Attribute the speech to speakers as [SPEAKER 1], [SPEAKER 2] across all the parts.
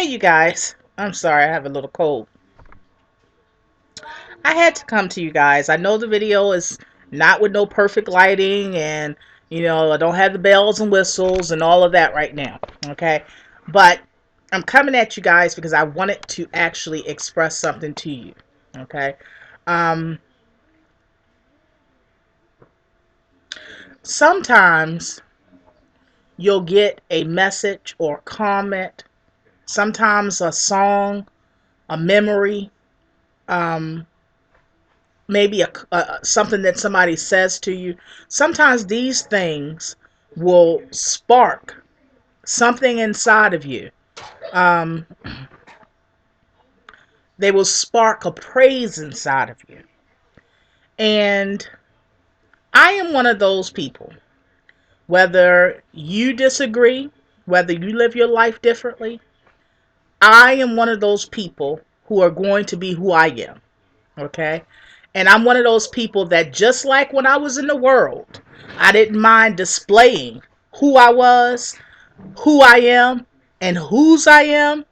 [SPEAKER 1] Hey, you guys. I'm sorry, I have a little cold. I had to come to you guys. I know the video is not with no perfect lighting and, I don't have the bells and whistles and all of that right now. Okay. But I'm coming at you guys because I wanted to actually express something to you. Okay. Um, Sometimes you'll get a message or comment, sometimes a song, a memory. Um, Maybe something that somebody says to you. Sometimes these things will spark something inside of you. Um, they will spark a praise inside of you. And I am one of those people. Whether you disagree, whether you live your life differently, I am one of those people who are going to be who I am. Okay? And I'm one of those people that, just like when I was in the world, I didn't mind displaying who I was, who I am, and whose I am.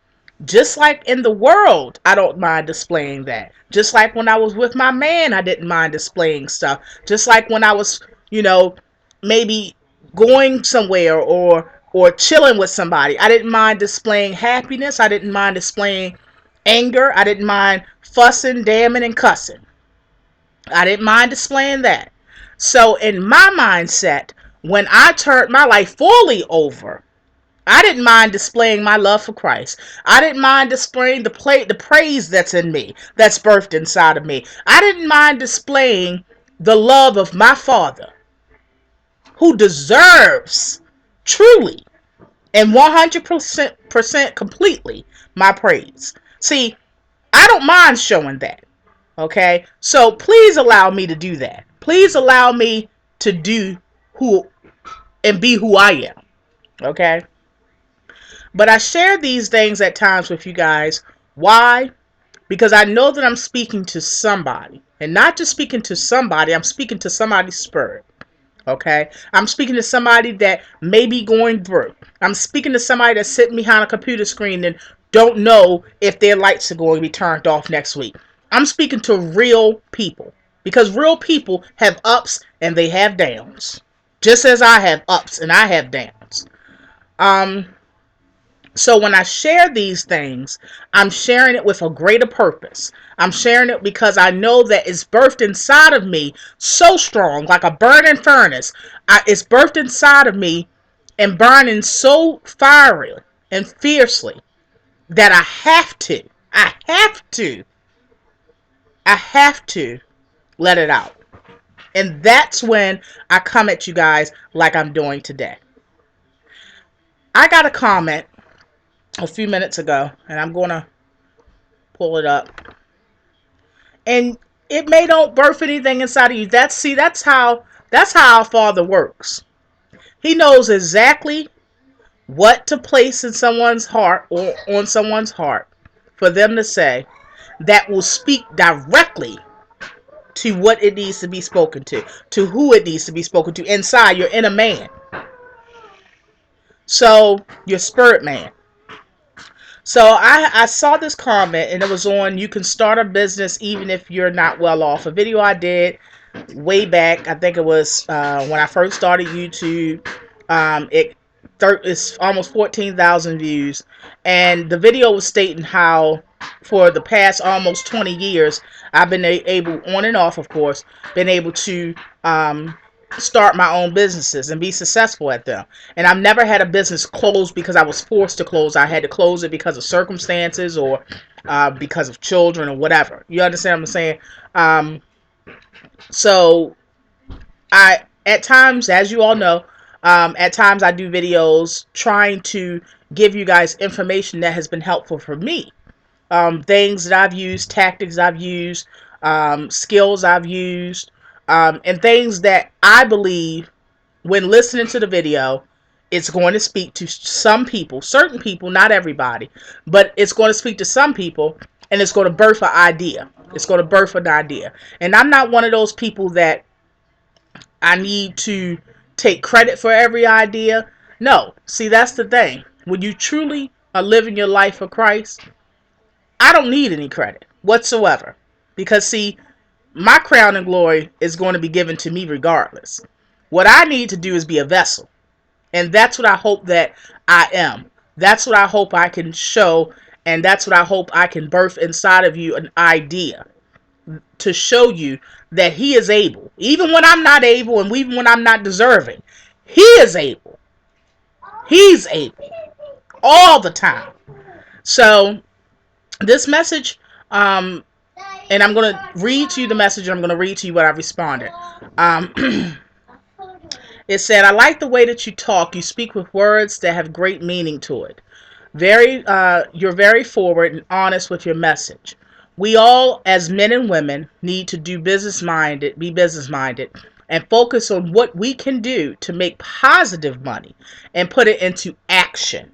[SPEAKER 1] Just like in the world, I don't mind displaying that. Just like when I was with my man, I didn't mind displaying stuff. Just like when I was, you know, maybe going somewhere or chilling with somebody, I didn't mind displaying happiness. I didn't mind displaying anger. I didn't mind fussing, damning, and cussing. I didn't mind displaying that. So in my mindset, when I turned my life fully over, I didn't mind displaying my love for Christ. I didn't mind displaying the praise that's in me, that's birthed inside of me. I didn't mind displaying the love of my Father, who deserves truly and 100% completely my praise. See, I don't mind showing that. Okay? So please allow me to do that. Please allow me to do who and be who I am. Okay? But I share these things at times with you guys. Why? Because I know that I'm speaking to somebody. And not just speaking to somebody, I'm speaking to somebody's spirit. Okay? I'm speaking to somebody that may be going through. I'm speaking to somebody that's sitting behind a computer screen and don't know if their lights are going to be turned off next week. I'm speaking to real people. Because real people have ups and they have downs. Just as I have ups and I have downs. Um, so when I share these things, I'm sharing it with a greater purpose. I'm sharing it because I know that it's birthed inside of me so strong, like a burning furnace. It's birthed inside of me and burning so fiery and fiercely that I have to, I have to let it out. And that's when I come at you guys like I'm doing today. I got a comment a few minutes ago, and I'm going to pull it up. And it may don't birth anything inside of you. That's how our Father works. He knows exactly what to place in someone's heart or on someone's heart for them to say that will speak directly to what it needs to be spoken to who it needs to be spoken to inside your inner man. So your spirit man. So I saw this comment and it was on you can start a business even if you're not well off. A video I did way back. I think it was when I first started YouTube. It's almost 14,000 views, and the video was stating how for the past almost 20 years I've been able, on and off, of course, been able to start my own businesses and be successful at them. And I've never had a business close because I was forced to close. I had to close it because of circumstances or because of children or whatever. You understand what I'm saying? So at times, as you all know, at times I do videos trying to give you guys information that has been helpful for me. Things that I've used, tactics I've used, skills I've used, and things that I believe when listening to the video, it's going to speak to some people, certain people, not everybody, but it's going to speak to some people and it's going to birth an idea. It's going to birth an idea. And I'm not one of those people that I need to take credit for every idea. No. See, that's the thing. When you truly are living your life for Christ, I don't need any credit whatsoever. Because, see, my crown and glory is going to be given to me regardless. What I need to do is be a vessel. And that's what I hope that I am. That's what I hope I can show. And that's what I hope I can birth inside of you, an idea to show you that he is able. Even when I'm not able and even when I'm not deserving, he is able. He's able. All the time. So this message, and I'm going to read to you the message, and I'm going to read to you what I responded. It said, I like the way that you talk. You speak with words that have great meaning to it. You're very forward and honest with your message. We all, as men and women, need to be business minded, and focus on what we can do to make positive money and put it into action.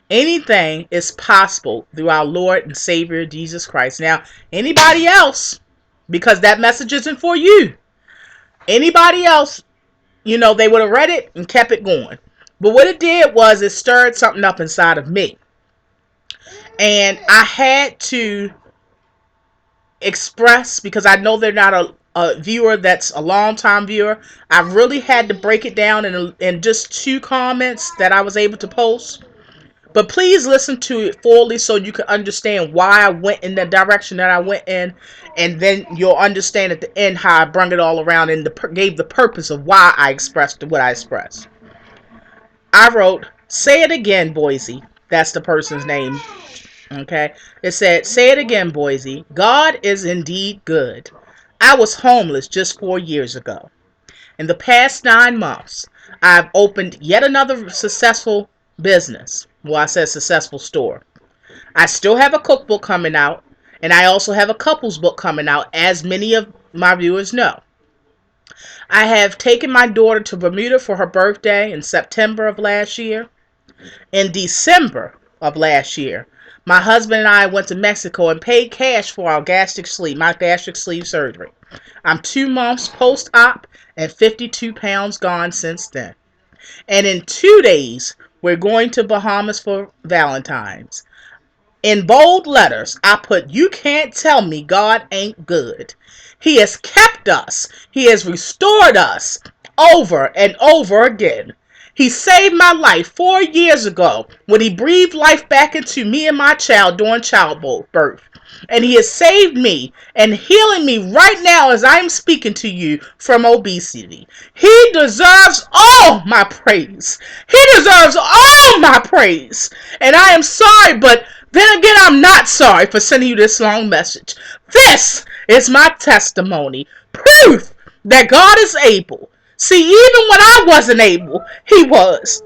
[SPEAKER 1] Anything is possible through our Lord and Savior Jesus Christ. Now, anybody else, because that message isn't for you, anybody else, they would have read it and kept it going. But what it did was it stirred something up inside of me. And I had to express, because I know they're not a viewer that's a long-time viewer. I really had to break it down in just 2 comments that I was able to post. But please listen to it fully so you can understand why I went in the direction that I went in. And then you'll understand at the end how I brung it all around and gave the purpose of why I expressed what I expressed. I wrote, say it again, Boise. That's the person's name. Okay. It said, say it again, Boise. God is indeed good. I was homeless just 4 years ago. In the past 9 months, I've opened yet another successful business. Well, I said successful store. I still have a cookbook coming out, and I also have a couples book coming out, as many of my viewers know. I have taken my daughter to Bermuda for her birthday in September of last year. In December of last year, my husband and I went to Mexico and paid cash for my gastric sleeve surgery. I'm 2 months post-op and 52 pounds gone since then. And in 2 days, we're going to Bahamas for Valentine's. In bold letters, I put, you can't tell me God ain't good. He has kept us. He has restored us over and over again. He saved my life 4 years ago when he breathed life back into me and my child during childbirth. And he has saved me and healing me right now as I'm speaking to you from obesity. He deserves all my praise. He deserves all my praise. And I am sorry, but then again, I'm not sorry for sending you this long message. This is my testimony. Proof that God is able. See, even when I wasn't able, he was.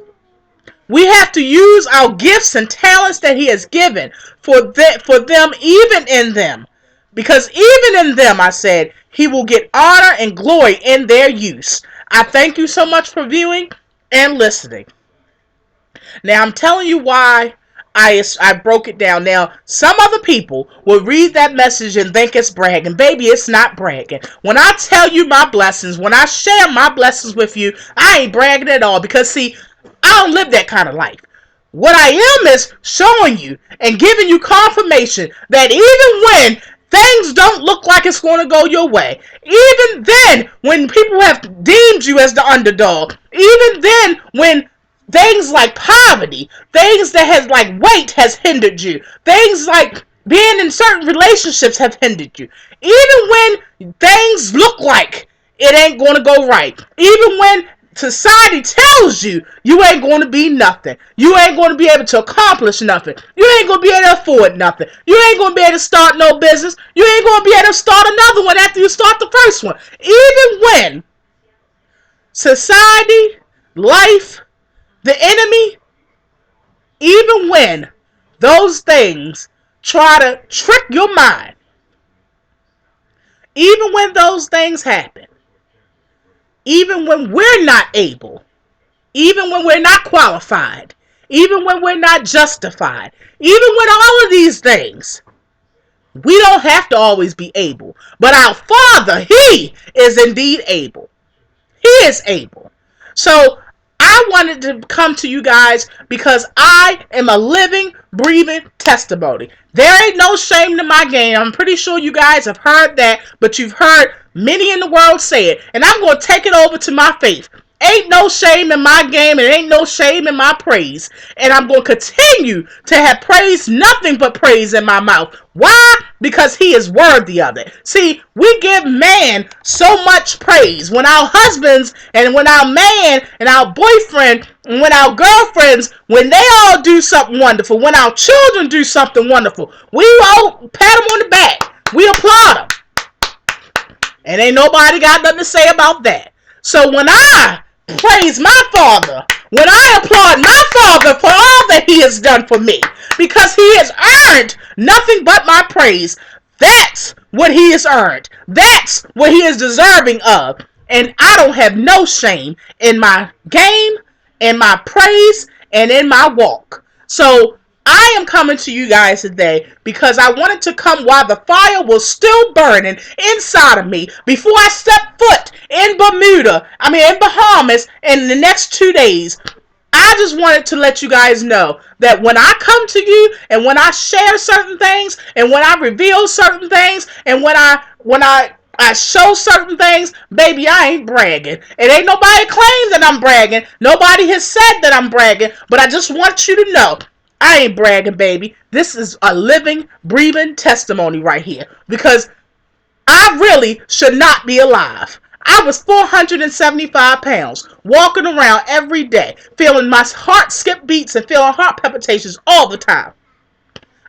[SPEAKER 1] We have to use our gifts and talents that he has given for them, even in them. Because even in them, I said, he will get honor and glory in their use. I thank you so much for viewing and listening. Now, I'm telling you why I broke it down. Now, some other people will read that message and think it's bragging. Baby, it's not bragging. When I tell you my blessings, when I share my blessings with you, I ain't bragging at all. Because, see, I don't live that kind of life. What I am is showing you and giving you confirmation that even when things don't look like it's going to go your way, even then when people have deemed you as the underdog, even then when things like poverty, things that has like weight has hindered you, things like being in certain relationships have hindered you, even when things look like it ain't going to go right, even when society tells you you ain't going to be nothing, you ain't going to be able to accomplish nothing, you ain't going to be able to afford nothing, you ain't going to be able to start no business, you ain't going to be able to start another one after you start the first one, even when society, life, the enemy, even when those things try to trick your mind, even when those things happen, even when we're not able, even when we're not qualified, even when we're not justified, even when all of these things, we don't have to always be able. But our Father, he is indeed able. He is able. So I I wanted to come to you guys because I am a living, breathing testimony. There ain't no shame in my game. I'm pretty sure you guys have heard that, but you've heard many in the world say it. And I'm going to take it over to my faith. Ain't no shame in my game, and ain't no shame in my praise. And I'm going to continue to have praise, nothing but praise in my mouth. Why? Because he is worthy of it. See, we give man so much praise when our husbands and when our man and our boyfriend and when our girlfriends, when they all do something wonderful, when our children do something wonderful, we all pat them on the back. We applaud them. And ain't nobody got nothing to say about that. So when I praise my Father, when I applaud my Father for all that he has done for me, because he has earned nothing but my praise, that's what he has earned. That's what he is deserving of. And I don't have no shame in my game, in my praise, and in my walk. So I am coming to you guys today because I wanted to come while the fire was still burning inside of me before I step foot in Bahamas in the next 2 days. I just wanted to let you guys know that when I come to you and when I share certain things and when I reveal certain things and when I show certain things, baby, I ain't bragging. It ain't nobody claims that I'm bragging. Nobody has said that I'm bragging, but I just want you to know I ain't bragging, baby. This is a living, breathing testimony right here because I really should not be alive. I was 475 pounds, walking around every day, feeling my heart skip beats and feeling heart palpitations all the time.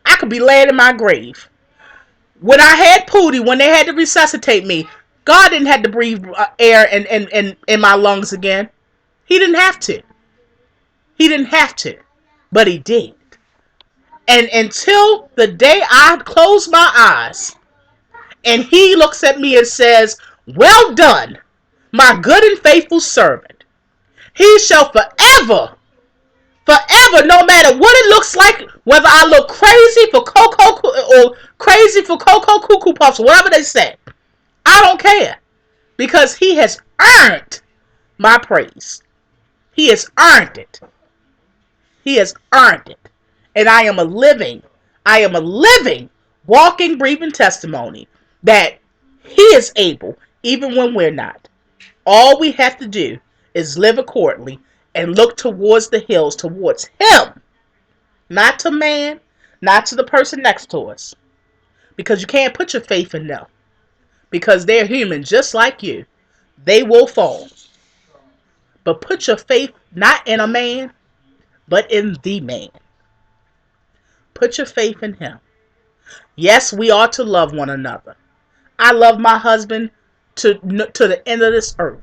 [SPEAKER 1] I could be laying in my grave. When I had Pootie, when they had to resuscitate me, God didn't have to breathe air in my lungs again. He didn't have to. He didn't have to. But he did. And until the day I close my eyes and he looks at me and says, "Well done, my good and faithful servant," he shall forever, no matter what it looks like, whether I look crazy for Cocoa Cuckoo Puffs, whatever they say, I don't care. Because he has earned my praise. He has earned it. He has earned it. And I am a living, walking, breathing testimony that he is able, even when we're not. All we have to do is live accordingly and look towards the hills, towards him. Not to man, not to the person next to us. Because you can't put your faith in them. Because they're human just like you. They will fall. But put your faith not in a man, but in the man. Put your faith in him. Yes, we ought to love one another. I love my husband to the end of this earth.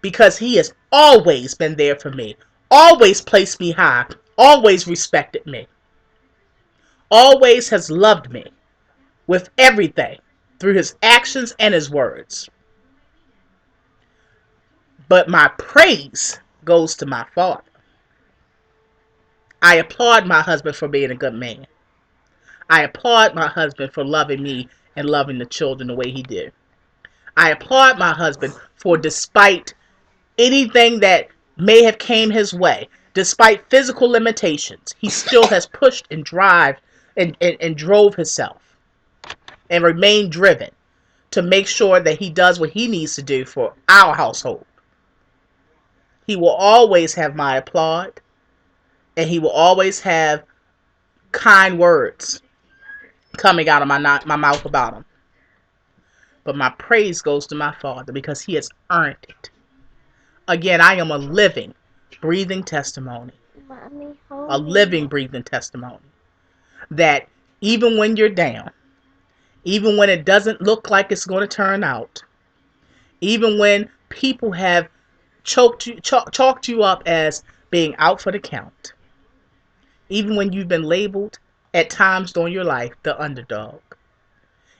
[SPEAKER 1] Because he has always been there for me. Always placed me high. Always respected me. Always has loved me with everything through his actions and his words. But my praise goes to my Father. I applaud my husband for being a good man. I applaud my husband for loving me and loving the children the way he did. I applaud my husband for, despite anything that may have came his way, despite physical limitations, he still has pushed and drove himself and remained driven to make sure that he does what he needs to do for our household. He will always have my applaud, and he will always have kind words coming out of my mouth about him. But my praise goes to my Father because he has earned it. Again, I am a living, breathing testimony. Mommy, a living, breathing testimony. That even when you're down, even when it doesn't look like it's going to turn out, even when people have chalked you up as being out for the count, even when you've been labeled at times during your life the underdog,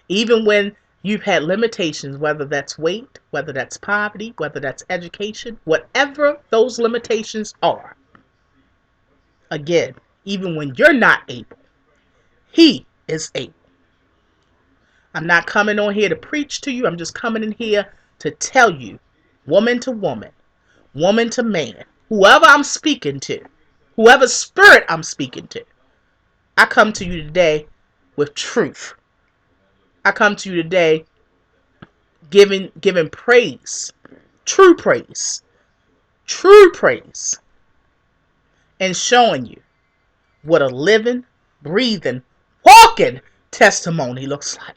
[SPEAKER 1] even when you've had limitations, whether that's weight, whether that's poverty, whether that's education, whatever those limitations are, again, even when you're not able, he is able. I'm not coming on here to preach to you. I'm just coming in here to tell you, woman to woman, woman to man, whoever I'm speaking to, whoever spirit I'm speaking to, I come to you today with truth. I come to you today giving praise, true praise, true praise, and showing you what a living, breathing, walking testimony looks like.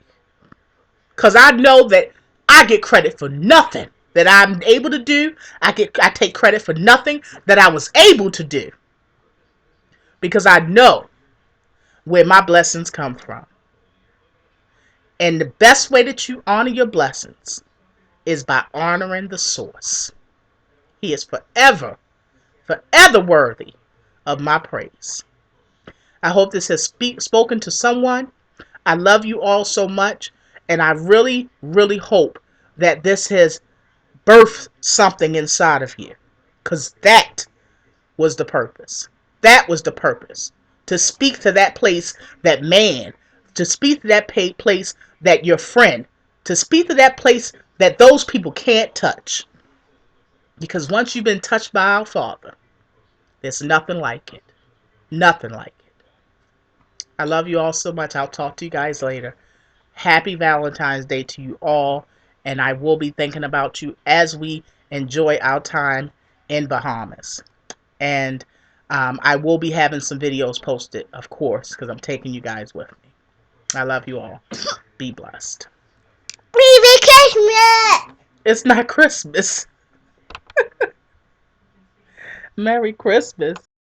[SPEAKER 1] Because I know that I get credit for nothing that I'm able to do. I take credit for nothing that I was able to do. Because I know where my blessings come from. And the best way that you honor your blessings is by honoring the source. He is forever, forever worthy of my praise. I hope this has spoken to someone. I love you all so much. And I really, really hope that this has birthed something inside of you. Because that was the purpose. That was the purpose. To speak to that place, that man. To speak to that place, that your friend. To speak to that place that those people can't touch. Because once you've been touched by our Father, there's nothing like it. Nothing like it. I love you all so much. I'll talk to you guys later. Happy Valentine's Day to you all. And I will be thinking about you as we enjoy our time in Bahamas. And I will be having some videos posted, of course, because I'm taking you guys with me. I love you all. Be blessed.
[SPEAKER 2] Merry Christmas!
[SPEAKER 1] It's not Christmas. Merry Christmas.